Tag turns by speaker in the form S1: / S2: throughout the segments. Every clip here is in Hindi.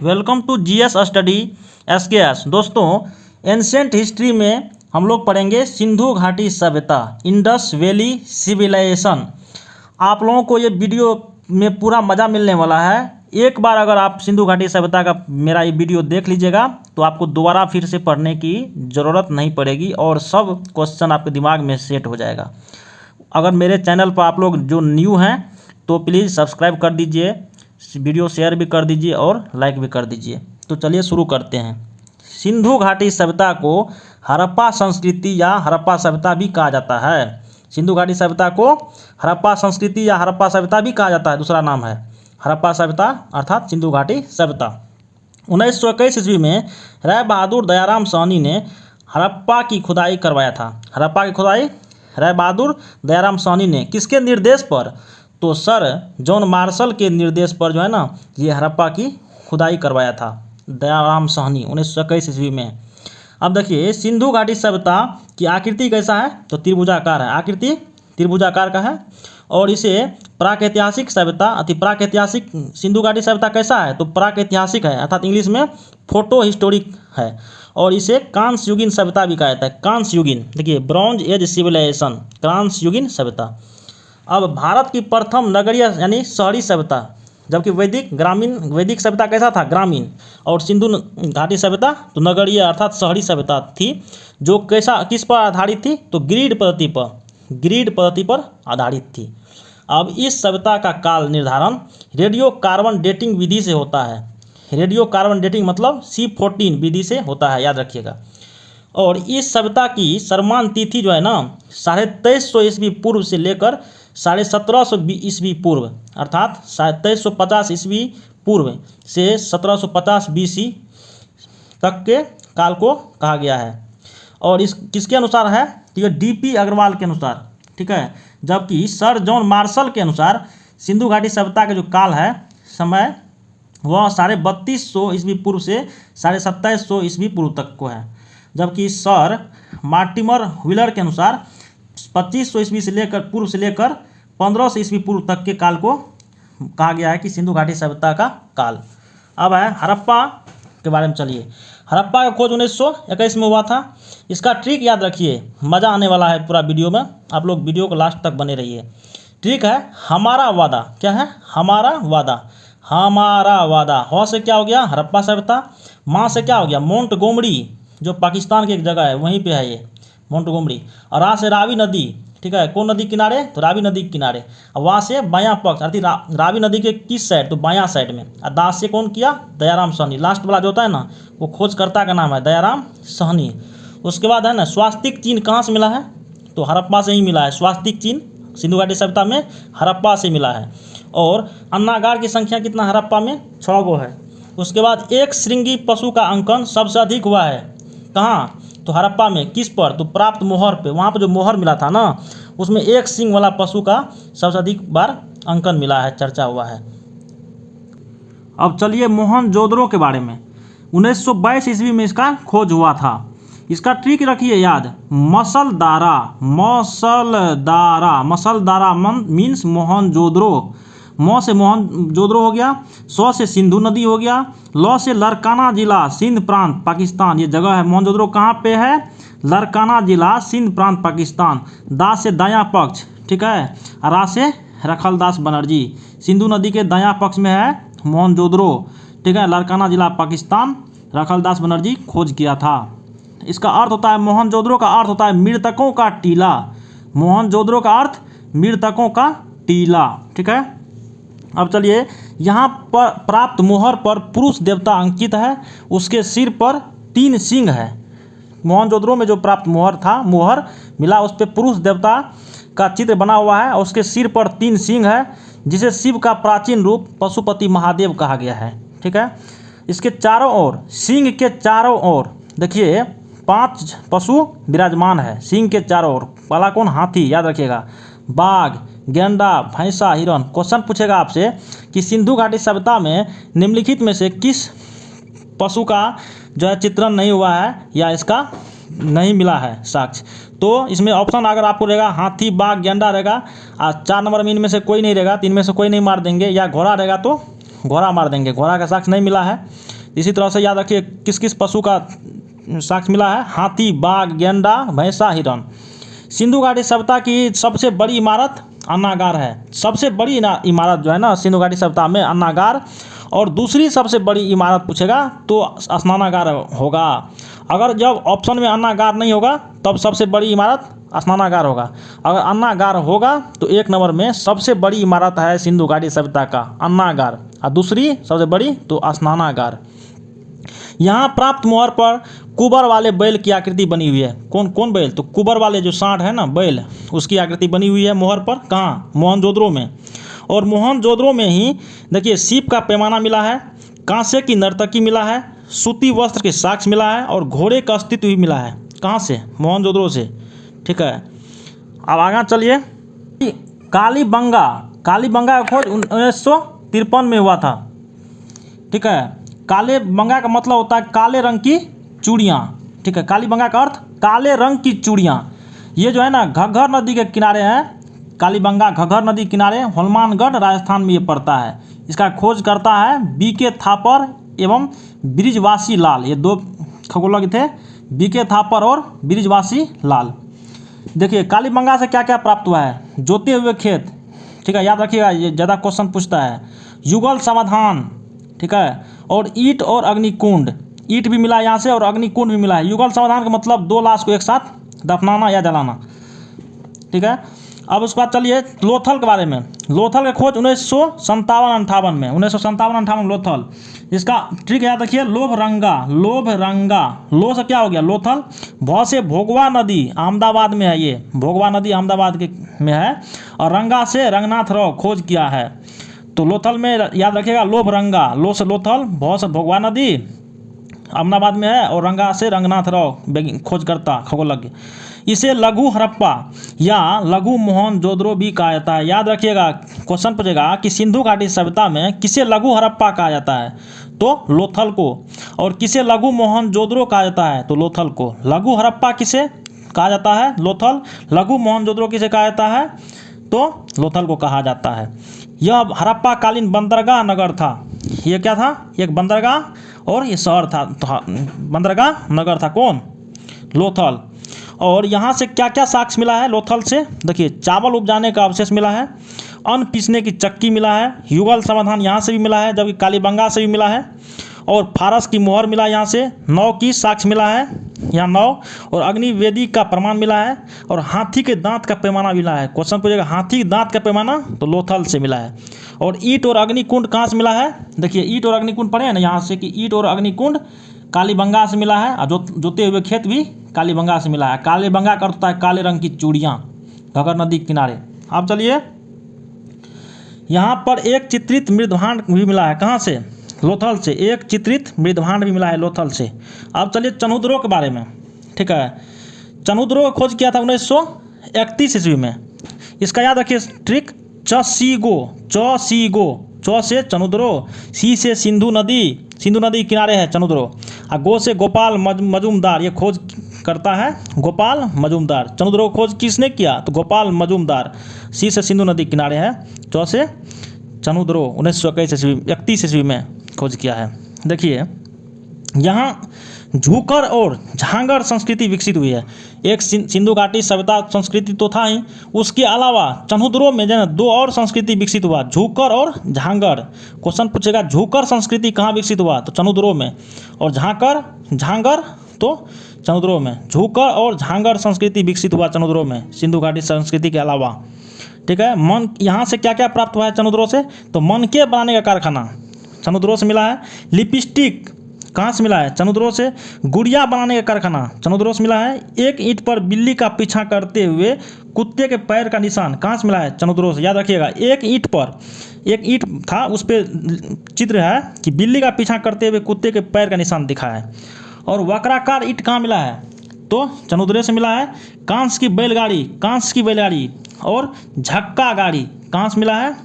S1: Welcome to GS study SKS. दोस्तों, एंशिएंट हिस्ट्री में हम लोग पढ़ेंगे सिंधु घाटी सभ्यता, इंडस वैली सिविलाइजेशन। आप लोगों को ये वीडियो में पूरा मज़ा मिलने वाला है। एक बार अगर आप सिंधु घाटी सभ्यता का मेरा ये वीडियो देख लीजिएगा तो आपको दोबारा फिर से पढ़ने की ज़रूरत नहीं पड़ेगी और सब क्वेश्चन आपके दिमाग में सेट हो जाएगा। अगर मेरे चैनल पर आप लोग जो न्यू हैं तो प्लीज़ सब्सक्राइब कर दीजिए, वीडियो शेयर भी कर दीजिए और लाइक भी कर दीजिए। तो चलिए शुरू करते हैं। सिंधु घाटी सभ्यता को हड़प्पा संस्कृति या हड़प्पा सभ्यता भी कहा जाता है। सिंधु घाटी सभ्यता को हड़प्पा संस्कृति या हड़प्पा सभ्यता भी कहा जाता है। दूसरा नाम है हड़प्पा सभ्यता अर्थात सिंधु घाटी सभ्यता। 1921 ईस्वी में राय बहादुर दयाराम साहनी ने हड़प्पा की खुदाई करवाया था। हड़प्पा की खुदाई राय बहादुर दयाराम साहनी ने किसके निर्देश पर? तो सर जॉन मार्शल के निर्देश पर जो है ना ये हड़प्पा की खुदाई करवाया था दयाराम साहनी 1921 ईस्वी में। अब देखिए सिंधु घाटी सभ्यता की आकृति कैसा है? तो त्रिभुजाकार है। आकृति त्रिभुजाकार का है और इसे प्राक-ऐतिहासिक सभ्यता अति प्राक-ऐतिहासिक सिंधु घाटी सभ्यता कैसा है? तो प्राक-ऐतिहासिक है अर्थात इंग्लिश में फोटो हिस्टोरिक है और इसे कांस्य युगीन सभ्यता भी कहा जाता है। कांस्य युगीन, देखिए ब्रॉन्ज एज सिविलाइजेशन, कांस्य युगीन सभ्यता। अब भारत की प्रथम नगरीय यानी शहरी सभ्यता, जबकि वैदिक सभ्यता कैसा था? ग्रामीण। और सिंधु घाटी सभ्यता तो नगरीय अर्थात शहरी सभ्यता थी, जो किस पर आधारित थी? तो ग्रिड पद्धति पर आधारित थी। अब इस सभ्यता का काल निर्धारण रेडियो कार्बन डेटिंग विधि से होता है। रेडियो कार्बन डेटिंग मतलब C14 विधि से होता है, याद रखिएगा। और इस सभ्यता की सर्वमान्य तिथि जो है ना 2350 ईस्वी पूर्व से लेकर 1750 ईस्वी पूर्व अर्थात 2350 ईस्वी पूर्व से 1750 BC तक के काल को कहा गया है। और इस किसके अनुसार है? तो ये DP अग्रवाल के अनुसार, ठीक है। जबकि सर जॉन मार्शल के अनुसार सिंधु घाटी सभ्यता का जो काल है समय वह 3250 ईस्वी पूर्व से 2750 ईस्वी पूर्व तक को है। जबकि सर मार्टिमर व्हीलर के अनुसार 2500 ईस्वी से लेकर पूर्व से लेकर 1500 ईस्वी पूर्व तक के काल को कहा गया है कि सिंधु घाटी सभ्यता का काल। अब है हड़प्पा के बारे में। चलिए, हड़प्पा का खोज 1921 में हुआ था। इसका ट्रिक याद रखिए, मज़ा आने वाला है पूरा वीडियो में, आप लोग वीडियो को लास्ट तक बने रहिए। ट्रिक है हमारा वादा। क्या है? हमारा वादा। हमारा वादा। ह से क्या हो गया? हड़प्पा सभ्यता। माँ से क्या हो गया? मोंटगोमरी, जो पाकिस्तान की एक जगह है वहीं पे है ये मोंटगोमरी। और रा से रावी नदी, ठीक है। कौन नदी किनारे? तो रावी नदी के किनारे। और वहाँ से बायां पक्ष अर्थात रावी नदी के किस साइड? तो बायां साइड में। और दास से कौन किया? दयाराम साहनी। लास्ट वाला जो होता है ना वो खोजकर्ता का नाम है दयाराम साहनी। उसके बाद है ना स्वास्तिक चिन्ह कहाँ से मिला है? तो हड़प्पा से ही मिला है। स्वास्तिक चिन्ह सिंधु घाटी सभ्यता में हड़प्पा से मिला है। और अन्नागार की संख्या कितना हड़प्पा में? 6 गो है। उसके बाद एक श्रृंगी पशु का अंकन सबसे अधिक हुआ है कहाँ? तो हड़प्पा में। किस पर? तो प्राप्त मोहर पे। वहाँ पर जो मोहर मिला था ना उसमें एक सिंग वाला पशु का सबसे अधिक बार अंकन मिला है, चर्चा हुआ है। अब चलिए मोहनजोदड़ो के बारे में। 1922 ईस्वी में इसका खोज हुआ था। इसका ट्रिक रखिए याद, मसलदारा मीन्स मोहनजोदड़ो। म से मोहनजोदड़ो हो गया, सौ से सिंधु नदी हो गया, लौ से लरकाना जिला सिंध प्रांत पाकिस्तान, ये जगह है। मोहनजोदड़ो कहाँ पे है? लरकाना जिला सिंध प्रांत पाकिस्तान। दा से दायां पक्ष, ठीक है। रा से रखलदास बनर्जी, सिंधु नदी के दायां पक्ष में है मोहनजोदड़ो, ठीक है। लरकाना जिला पाकिस्तान, रखलदास बनर्जी खोज किया था। इसका अर्थ होता है, मोहनजोदड़ो का अर्थ होता है मृतकों का टीला। मोहनजोदड़ो का अर्थ मृतकों का टीला, ठीक है। अब चलिए, यहाँ पर प्राप्त मोहर पर पुरुष देवता अंकित है, उसके सिर पर 3 सिंह है। मोहनजोदड़ो में जो प्राप्त मोहर मिला उस पर पुरुष देवता का चित्र बना हुआ है और उसके सिर पर 3 सिंह है, जिसे शिव का प्राचीन रूप पशुपति महादेव कहा गया है, ठीक है। इसके चारों ओर, सिंह के चारों ओर देखिए 5 पशु विराजमान है सिंह के चारों ओर। पहला कौन? हाथी, याद रखिएगा। बाघ, गेंडा, भैंसा, हिरण। क्वेश्चन पूछेगा आपसे कि सिंधु घाटी सभ्यता में निम्नलिखित में से किस पशु का जो है चित्रण नहीं हुआ है या इसका नहीं मिला है साक्ष्य? तो इसमें ऑप्शन अगर आपको रहेगा हाथी, बाघ, गेंडा रहेगा और 4 नंबर में इनमें से कोई नहीं रहेगा, 3 में से कोई नहीं मार देंगे, या घोड़ा रहेगा तो घोड़ा मार देंगे, घोड़ा का साक्ष्य नहीं मिला है। इसी तरह से याद रखिए किस किस पशु का साक्ष्य मिला है, हाथी, बाघ, गेंडा, भैंसा, हिरण। सिंधु घाटी सभ्यता की सबसे बड़ी इमारत अन्नागार है। सबसे बड़ी इमारत जो है ना सिंधु घाटी सभ्यता में अन्नागार, और दूसरी सबसे बड़ी इमारत पूछेगा तो स्नानागार होगा। अगर जब ऑप्शन में अन्नागार नहीं होगा तब सबसे बड़ी इमारत स्नानागार होगा। अगर अन्नागार होगा तो 1 नंबर में सबसे बड़ी इमारत है सिंधु घाटी सभ्यता का अन्नागार, और दूसरी सबसे बड़ी तो स्नानागार। यहाँ प्राप्त मोहर पर कुबर वाले बैल की आकृति बनी हुई है। कौन कौन बैल? तो कुबर वाले जो सांड है ना बैल, उसकी आकृति बनी हुई है मोहर पर। कहाँ? मोहनजोदड़ो में। और मोहनजोदड़ो में ही देखिए सीप का पैमाना मिला है, कांसे की नर्तकी मिला है, सूती वस्त्र के साक्ष्य मिला है, और घोड़े का अस्तित्व भी मिला है। कहाँ से? मोहनजोदड़ो से। ठीक है, अब आगे चलिए। कालीबंगा का खोज 1953 में हुआ था। ठीक है, काले बंगा का मतलब होता है काले रंग की चूड़ियाँ। ठीक है, कालीबंगा का अर्थ काले रंग की चूड़ियाँ। ये जो है ना घग्घर नदी के किनारे है। कालीबंगा घग्घर नदी किनारे हनुमानगढ़ राजस्थान में ये पड़ता है। इसका खोज करता है बीके थापर एवं ब्रिजवासी लाल। ये 2 खगोलज्ञ थे, बीके थापर और ब्रिजवासी लाल। देखिए कालीबंगा से क्या क्या प्राप्त हुआ है? जोते हुए खेत। ठीक है, याद रखिएगा ये ज़्यादा क्वेश्चन पूछता है। युगल समाधान। ठीक है, और ईंट और अग्निकुंड। ईंट भी मिला यहाँ से और अग्निकुंड भी मिला है। युगल समाधान का मतलब 2 लाश को एक साथ दफनाना या जलाना। ठीक है, अब उसके बाद चलिए लोथल के बारे में। लोथल का खोज 1957-58 में, 1957-58 लोथल। इसका ट्रिक याद रखिए, लोभ रंगा। लो से क्या हो गया? लोथल। भौ से भोगवा नदी अहमदाबाद में है। ये भोगवा नदी अहमदाबाद के में है। और रंगा से रंगनाथ राव खोज किया है। तो लोथल में याद रखिएगा लोभ रंगा। लो से लोथल, भौ से भोगवा नदी अहमदाबाद में है, और रंगा से रंगनाथ राव खोजकर्ता खगोलज्ञ। इसे लघु हड़प्पा या लघु मोहनजोदड़ो भी कहा जाता है। याद रखिएगा क्वेश्चन पूछेगा कि सिंधु घाटी सभ्यता में किसे लघु हड़प्पा कहा जाता है? तो लोथल को। और किसे लघु मोहनजोदड़ो कहा जाता है? तो लोथल को। लघु हड़प्पा किसे कहा जाता है? लोथल। लघु मोहनजोदड़ो किसे कहा जाता है? तो लोथल को कहा जाता है। यह हड़प्पा कालीन बंदरगाह नगर था। ये क्या था? एक बंदरगाह और ये शहर था। बंदरगाह नगर था। कौन? लोथल। और यहाँ से क्या क्या साक्ष्य मिला है लोथल से? देखिए चावल उपजाने का अवशेष मिला है, अन्न पीसने की चक्की मिला है, युगल समाधान यहाँ से भी मिला है, जबकि कालीबंगा से भी मिला है, और फारस की मोहर मिला यहाँ से, नौ की साक्ष्य मिला है यहाँ 9, और अग्निवेदी का प्रमाण मिला है, और हाथी के दांत का पैमाना मिला है। क्वेश्चन पूछेगा हाथी के दांत का पैमाना, तो लोथल से मिला है। और ईंट और अग्निकुंड कहाँ से मिला है? देखिए ईंट और अग्निकुंड पढ़े हैं ना यहाँ से कि ईंट और अग्निकुंड कालीबंगा से मिला है, और जोते हुए खेत भी कालीबंगा से मिला है। कालीबंगा का अर्थ होता है काले रंग की चूड़ियाँ, घग्घर नदी के किनारे। अब चलिए यहाँ पर एक चित्रित मृदभांड भी मिला है। कहाँ से? लोथल से। एक चित्रित मृदभांड भी मिला है लोथल से। अब चलिए चनुद्रो के बारे में। ठीक है, चनुद्रो का खोज किया था 1931 ईस्वी में। इसका याद रखिए ट्रिक, च सी गो से चनुद्रो, सी से सिंधु नदी किनारे है चनुद्रो, और गो से गोपाल मजूमदार। ये खोज करता है गोपाल मजूमदार। चनुद्रो खोज किसने किया? तो गोपाल मजूमदार। सी से सिंधु नदी किनारे है, चौ से चनुद्रो 1931 ईस्वी में खोज किया है। देखिए यहाँ झूकर और झांगर संस्कृति विकसित हुई है। एक सिंधु घाटी सभ्यता संस्कृति तो था ही, उसके अलावा चनुद्रो में जो 2 और संस्कृति विकसित हुआ, झूकर और झांगर। क्वेश्चन पूछेगा झूकर संस्कृति कहाँ विकसित हुआ? तो चनुद्रो में। और झांगर तो चनुद्रो में। झूकर और झांगर संस्कृति विकसित हुआ चनुद्रो में, सिंधु घाटी संस्कृति के अलावा। ठीक है, मन यहाँ से क्या क्या प्राप्त हुआ है चनुद्रो से? तो मनके बनाने का कारखाना चनुद्रो से मिला है। लिपस्टिक कहाँ से मिला है? चनुद्रो से। गुड़िया बनाने का कारखाना चनुद्रो से मिला है। एक ईंट पर बिल्ली का पीछा करते हुए कुत्ते के पैर का निशान कहाँ से मिला है? चनुद्रो से। याद रखिएगा एक ईंट था, उस पर चित्र है कि बिल्ली का पीछा करते हुए कुत्ते के पैर का निशान दिखा है। और वक्राकार ईंट कहाँ मिला है? तो चनुद्रो से मिला है। कांस की बैलगाड़ी और झक्का गाड़ी कहाँ से मिला है?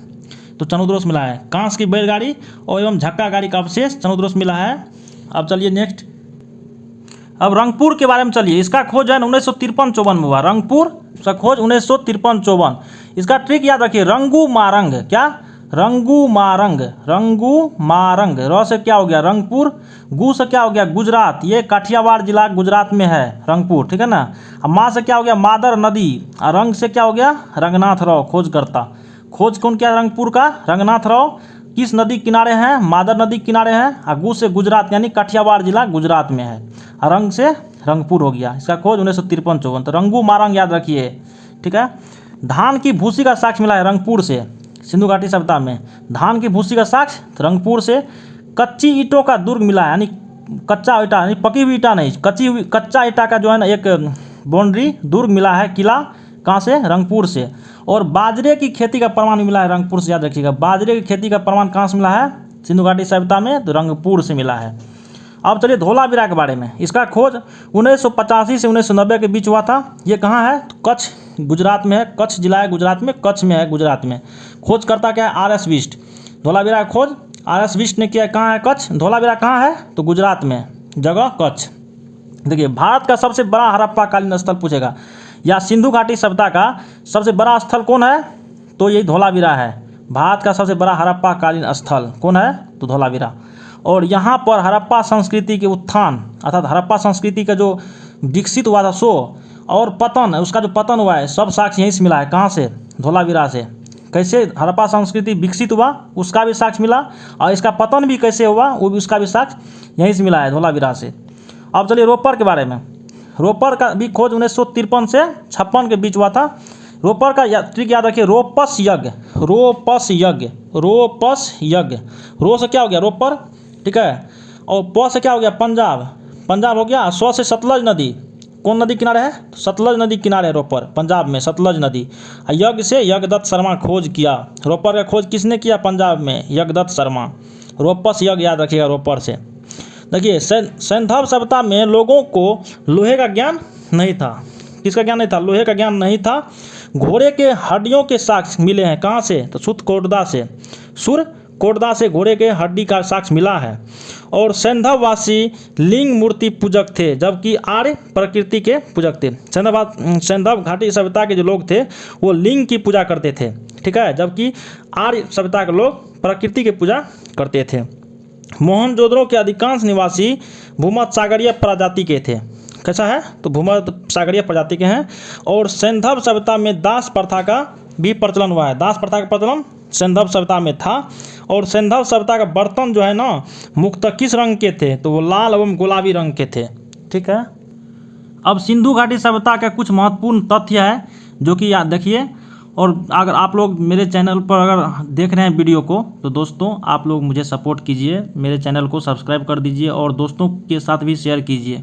S1: तो चनुद्रो से मिला है। कांस की बैलगाड़ी और एवं झक्का गाड़ी का अवशेष चनुद्रो से मिला है। अब चलिए नेक्स्ट, अब रंगपुर के बारे में चलिए। इसका खोज है 1953-54 में हुआ। रंगपुर का खोज 1953-54। इसका ट्रिक याद रखिए, रंगू मारंग। क्या? रंगूमारंग, रंगूमारंग। र से क्या हो गया रंगपुर, गु से क्या हो गया गुजरात, ये काठियावाड़ जिला गुजरात में है रंगपुर, ठीक है ना। अब मा से क्या हो गया मादर नदी, और रंग से क्या हो गया रंगनाथ राव खोजकर्ता। खोज कौन किया रंगपुर का, रंगनाथ राव। किस नदी किनारे हैं, मादर नदी किनारे हैं। और गु से गुजरात यानी काठियावाड़ जिला गुजरात में है। और रंग से रंगपुर हो गया, इसका खोज 1953-54। तो रंगूमारंग याद रखिए, ठीक है। धान की भूसी का साक्ष्य मिला है रंगपुर से, सिंधु घाटी सभ्यता में। धान की भूसी का साक्ष्य रंगपुर से। कच्ची ईंटों का दुर्ग मिला है, यानी कच्चा ईंटा, यानी पकी हुई ईंटा नहीं, कच्चा ईंटा का जो है ना एक बाउंड्री दुर्ग मिला है, किला, कहाँ से रंगपुर से। और बाजरे की खेती का प्रमाण मिला है रंगपुर से, याद रखिएगा। बाजरे की खेती का प्रमाण कहाँ से मिला है, सिंधु घाटी सभ्यता में, तो रंगपुर से मिला है। अब चलिए धोलावीरा के बारे में। इसका खोज 1985 से 1990 के बीच हुआ था। ये कहाँ है, तो कच्छ गुजरात में है, कच्छ जिला है गुजरात में, कच्छ में है गुजरात में। खोजकर्ता क्या है, आर एस बिष्ट। धोलावीरा का खोज आर एस बिष्ट ने किया, कहाँ है कच्छ। धोलावीरा कहाँ है, तो गुजरात में, जगह कच्छ। देखिए भारत का सबसे बड़ा हड़प्पाकालीन स्थल पूछेगा, या सिंधु घाटी सभ्यता का सबसे बड़ा स्थल कौन है, तो यही धोलावीरा है। भारत का सबसे बड़ा हड़प्पाकालीन स्थल कौन है, तो धोलावीरा। और यहाँ पर हड़प्पा संस्कृति के उत्थान, अर्थात हड़प्पा संस्कृति का जो विकसित हुआ था सो, और पतन, उसका जो पतन हुआ है, सब साक्ष्य यहीं से मिला है। कहाँ से, धोलावीरा से। कैसे हड़प्पा संस्कृति विकसित हुआ उसका भी साक्ष्य मिला, और इसका पतन भी कैसे हुआ वो भी, उसका भी साक्ष्य यहीं से मिला है, धोलावीरा से। अब चलिए रोपर के बारे में। रोपर का भी खोज 1953 से 56 के बीच हुआ था। रोपर का ट्रिक याद रखिए, रोपस यज्ञ, रोपस यज्ञ, रोपस यज्ञ। रो से क्या हो गया रोपर, ठीक है। और प से क्या हो गया पंजाब, पंजाब हो गया। स्व से सतलज नदी, कौन नदी किनारे है, तो सतलज नदी किनारे है रोपर, पंजाब में सतलज नदी। यज्ञ से यज्ञदत्त शर्मा खोज किया। रोपर का खोज किसने किया, पंजाब में यज्ञदत्त शर्मा। रोपस यज्ञ याद रखिएगा रोपर से। देखिए सैंधव सभ्यता में लोगों को लोहे का ज्ञान नहीं था। किसका ज्ञान नहीं था, लोहे का ज्ञान नहीं था। घोड़े के हड्डियों के साक्ष्य मिले हैं, कहाँ से, तो सुरकोटदा से। सुरकोटदा से घोड़े के हड्डी का साक्ष्य मिला है। और सैंधववासी लिंग मूर्ति पूजक थे, जबकि आर्य प्रकृति के पूजक थे। सैंधव घाटी सभ्यता के जो लोग थे वो लिंग की पूजा करते थे, ठीक है, जबकि आर्य सभ्यता के लोग प्रकृति की पूजा करते थे। मोहनजोदड़ो के अधिकांश निवासी भूमध्य सागरीय प्रजाति के थे। कैसा है, तो भूमध्य सागरीय प्रजाति के हैं। और सैंधव सभ्यता में दास प्रथा का भी प्रचलन हुआ है। दास प्रथा का प्रचलन सैंधव सभ्यता में था। और सैंधव सभ्यता का बर्तन जो है ना मुख्यतः किस रंग के थे, तो वो लाल एवं गुलाबी रंग के थे, ठीक है। अब सिंधु घाटी सभ्यता का कुछ महत्वपूर्ण तथ्य है जो कि याद देखिए। और अगर आप लोग मेरे चैनल पर अगर देख रहे हैं वीडियो को, तो दोस्तों आप लोग मुझे सपोर्ट कीजिए, मेरे चैनल को सब्सक्राइब कर दीजिए और दोस्तों के साथ भी शेयर कीजिए।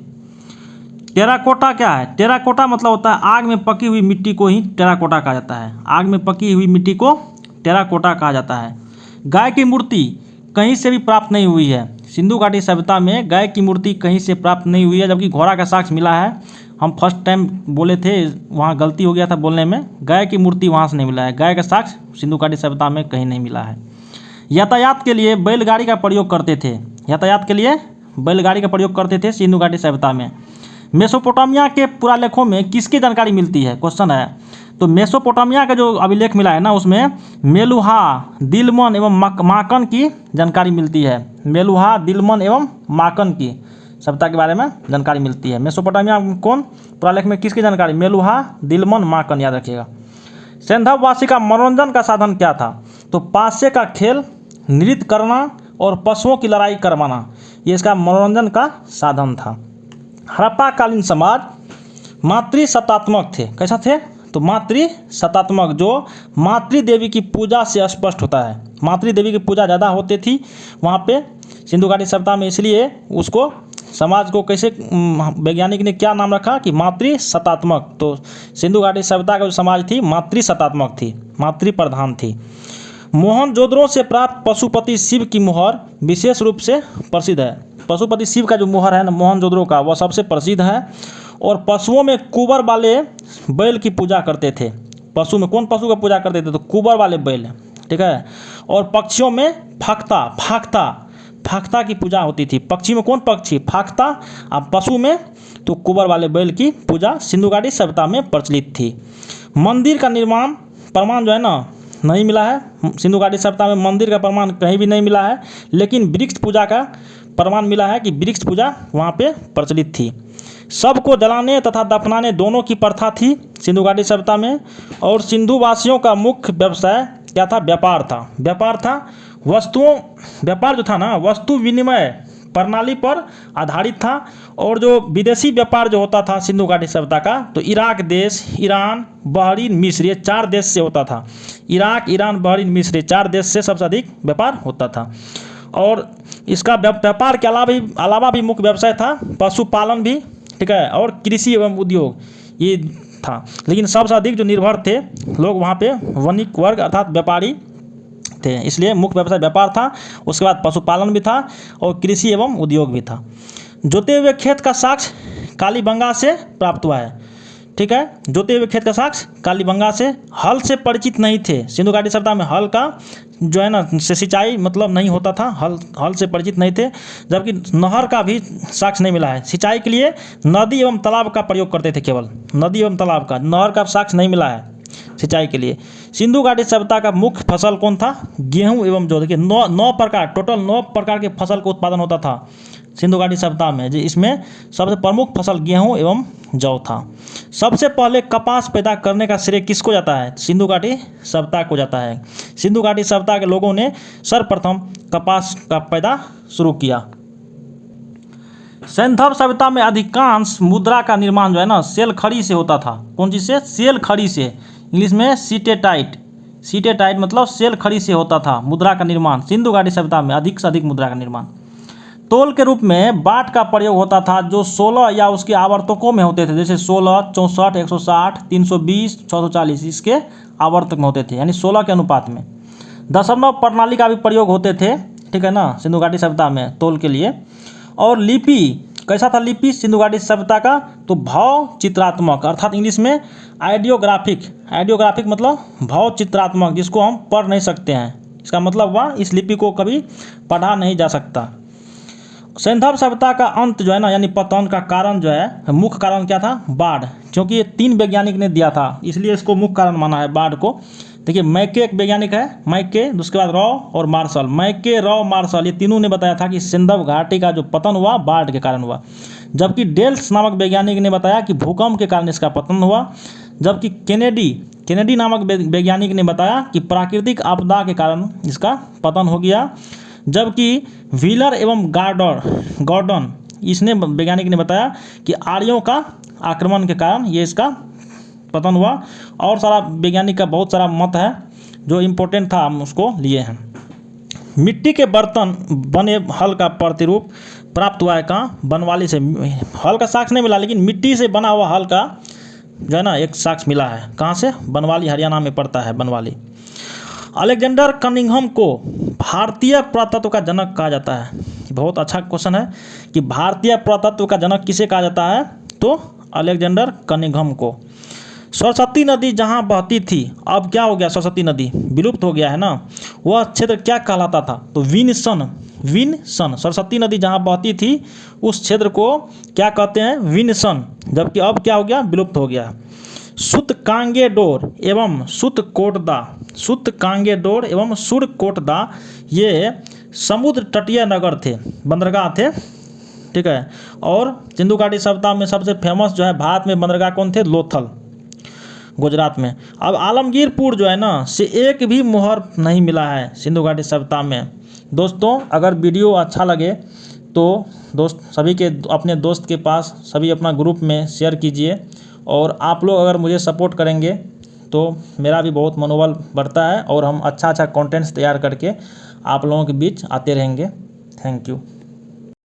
S1: टेराकोटा क्या है, टेराकोटा मतलब होता है आग में पकी हुई मिट्टी को ही टेराकोटा कहा जाता है। आग में पकी हुई मिट्टी को टेराकोटा कहा जाता है। गाय की मूर्ति कहीं से भी प्राप्त नहीं हुई है। सिंधु घाटी सभ्यता में गाय की मूर्ति कहीं से प्राप्त नहीं हुई है, जबकि घोड़ा का साक्ष्य मिला है। हम फर्स्ट टाइम बोले थे, वहाँ गलती हो गया था बोलने में। गाय की मूर्ति वहाँ से नहीं मिला है, गाय का साक्ष्य सिंधु घाटी सभ्यता में कहीं नहीं मिला है। यातायात के लिए बैलगाड़ी का प्रयोग करते थे, यातायात के लिए बैलगाड़ी का प्रयोग करते थे सिंधु घाटी सभ्यता में। मेसोपोटामिया के पुरालेखों में किसकी जानकारी मिलती है, क्वेश्चन है। तो मेसोपोटामिया का जो अभिलेख मिला है ना, उसमें मेलुहा, दिलमन एवं माकन की जानकारी मिलती है। मेलुहा, दिलमन एवं माकन की सभ्यता के बारे में जानकारी मिलती है। मेसोपोटामिया कौन, पुरालेख में किसकी जानकारी, मेलुहा, दिलमन, माकन, याद रखिएगा। सैंधववासी का मनोरंजन का साधन क्या था, तो पासे का खेल, नृत्य करना और पशुओं की लड़ाई करवाना, ये इसका मनोरंजन का साधन था। हड़प्पाकालीन समाज मातृसत्तात्मक थे। कैसा थे, तो मातृसत्तात्मक, जो मातृ देवी की पूजा से स्पष्ट होता है। मातृ देवी की पूजा ज़्यादा होती थी वहाँ पे सिंधु घाटी सभ्यता में, इसलिए उसको समाज को कैसे वैज्ञानिक ने क्या नाम रखा कि मातृसत्तात्मक। तो सिंधु घाटी सभ्यता का जो समाज थी मातृसत्तात्मक थी, मातृ प्रधान थी। मोहनजोदड़ो से प्राप्त पशुपति शिव की मुहर विशेष रूप से प्रसिद्ध है। पशुपति शिव का जो मुहर है ना मोहनजोदड़ो का, वह सबसे प्रसिद्ध है। और पशुओं में कुबर वाले बैल की पूजा करते थे। पशु में कौन पशु का पूजा करते थे, तो कुबर वाले बैल, ठीक है। और पक्षियों में फाख्ता की पूजा होती थी। पक्षी में कौन पक्षी, फाख्ता। अब पशु में तो कुबर वाले बैल की पूजा सिंधु घाटी सभ्यता में प्रचलित थी। मंदिर का निर्माण प्रमाण जो है ना, नहीं मिला है, सिंधु घाटी सभ्यता में मंदिर का प्रमाण कहीं भी नहीं मिला है, लेकिन वृक्ष पूजा का प्रमाण मिला है कि वृक्ष पूजा वहाँ पे प्रचलित थी। सबको जलाने तथा दफनाने दोनों की प्रथा थी सिंधु घाटी सभ्यता में। और सिंधु वासियों का मुख्य व्यवसाय क्या था? व्यापार था। व्यापार था वस्तुओं, व्यापार जो था ना वस्तु विनिमय प्रणाली पर आधारित था। और जो विदेशी व्यापार जो होता था सिंधु घाटी सभ्यता का, तो इराक देश, ईरान, बहरीन, मिस्र, ये 4 देश से होता था। इराक, ईरान, बहरीन, मिस्र, ये 4 देश से सबसे अधिक व्यापार होता था। और इसका व्यापार के अलावा भी मुख्य व्यवसाय था पशुपालन भी, ठीक है, और कृषि एवं उद्योग ये था। लेकिन सबसे अधिक जो निर्भर थे लोग वहाँ पे वणिक वर्ग अर्थात व्यापारी थे, इसलिए मुख्य व्यवसाय व्यापार था। उसके बाद पशुपालन भी था और कृषि एवं उद्योग भी था। जोते हुए खेत का साक्ष्य कालीबंगा से प्राप्त हुआ है, ठीक है। जोते हुए खेत का साक्ष्य कालीबंगा से। हल से परिचित नहीं थे सिंधु घाटी सभ्यता में, हल का जो है ना से सिंचाई मतलब नहीं होता था, हल से परिचित नहीं थे। जबकि नहर का भी साक्ष्य नहीं मिला है। सिंचाई के लिए नदी एवं तालाब का प्रयोग करते थे, केवल नदी एवं तालाब का, नहर का साक्ष्य नहीं मिला है सिंचाई के लिए। सिंधु घाटी सभ्यता का मुख्य फसल कौन था? गेहूं एवं जौ। देखिए 9 प्रकार, टोटल 9 प्रकार के फसल का उत्पादन होता था सिंधु घाटी सभ्यता में। इसमें सबसे प्रमुख फसल गेहूं एवं जौ था। सबसे पहले कपास पैदा करने का श्रेय किसको जाता है? सिंधु घाटी सभ्यता को जाता है। सिंधु घाटी सभ्यता के लोगों ने सर्वप्रथम कपास का पैदा शुरू किया। सिंधु सभ्यता में अधिकांश मुद्रा का निर्माण जो है ना सेल खड़ी से होता था। कौन चीज़ से? सेल खड़ी से, इंग्लिश में सीटेटाइट। सीटेटाइट मतलब सेल खड़ी से होता था मुद्रा का निर्माण सिंधु घाटी सभ्यता में, अधिक से अधिक मुद्रा का निर्माण। तोल के रूप में बाट का प्रयोग होता था जो 16 या उसके आवर्तकों में होते थे, जैसे 16, 64, 160, 320, 640 इसके आवर्तक में होते थे, यानी 16 के अनुपात में। दशमलव प्रणाली का भी प्रयोग होते थे, ठीक है ना, सिंधु घाटी सभ्यता में तोल के लिए। और लिपि कैसा था? लिपि सिंधु घाटी सभ्यता का तो भाव चित्रात्मक अर्थात इंग्लिश में आइडियोग्राफिक। आइडियोग्राफिक मतलब भाव चित्रात्मक, जिसको हम पढ़ नहीं सकते हैं। इसका मतलब हुआ इस लिपि को कभी पढ़ा नहीं जा सकता। सिंधु सभ्यता का अंत जो है ना यानी पतन का कारण जो है, मुख्य कारण क्या था? बाढ़। क्योंकि ये 3 वैज्ञानिक ने दिया था, इसलिए इसको मुख्य कारण माना है बाढ़ को। देखिए मैके एक वैज्ञानिक है, मैके, उसके बाद रॉ और मार्शल। मैके, रॉ, मार्शल ये तीनों ने बताया था कि सिंधु घाटी का जो पतन हुआ बाढ़ के कारण हुआ। जबकि डेल्स नामक वैज्ञानिक ने बताया कि भूकंप के कारण इसका पतन हुआ। जबकि केनेडी नामक वैज्ञानिक ने बताया कि प्राकृतिक आपदा के कारण इसका पतन हो गया। जबकि व्हीलर एवं गॉर्डन इसने वैज्ञानिक ने बताया कि आर्यों का आक्रमण के कारण ये इसका पतन हुआ। और सारा वैज्ञानिक का बहुत सारा मत है जो इम्पोर्टेंट था, हम उसको लिए हैं। मिट्टी के बर्तन बने हल का प्रतिरूप प्राप्त हुआ है कहाँ? बनवाली से। हल का साक्ष्य नहीं मिला, लेकिन मिट्टी से बना हुआ हल का जो है ना एक साक्ष्य मिला है। कहाँ से? बनवाली, हरियाणा में पड़ता है बनवाली। अलेक्जेंडर कनिंघम को भारतीय पुरातत्व का जनक कहा जाता है। बहुत अच्छा क्वेश्चन है कि भारतीय पुरातत्व का जनक किसे कहा जाता है? तो अलेक्जेंडर कनिंघम को। सरस्वती नदी जहाँ बहती थी, अब क्या हो गया? सरस्वती नदी विलुप्त हो गया है ना। वह क्षेत्र क्या कहलाता था? तो विन्सन। सरस्वती नदी जहाँ बहती थी उस क्षेत्र को क्या कहते हैं? विन्सन। जबकि अब क्या हो गया? विलुप्त हो गया। सुतकांगेडोर एवं सुरकोटदा ये समुद्र तटीय नगर थे, बंदरगाह थे, ठीक है। और सिंधु घाटी सभ्यता में सबसे फेमस जो है भारत में बंदरगाह कौन थे? लोथल, गुजरात में। अब आलमगीरपुर जो है ना से एक भी मोहर नहीं मिला है सिंधु घाटी सभ्यता में। दोस्तों अगर वीडियो अच्छा लगे तो सभी के अपने दोस्त के पास, सभी अपना ग्रुप में शेयर कीजिए। और आप लोग अगर मुझे सपोर्ट करेंगे तो मेरा भी बहुत मनोबल बढ़ता है और हम अच्छा कंटेंट्स तैयार करके आप लोगों के बीच आते रहेंगे। Thank you.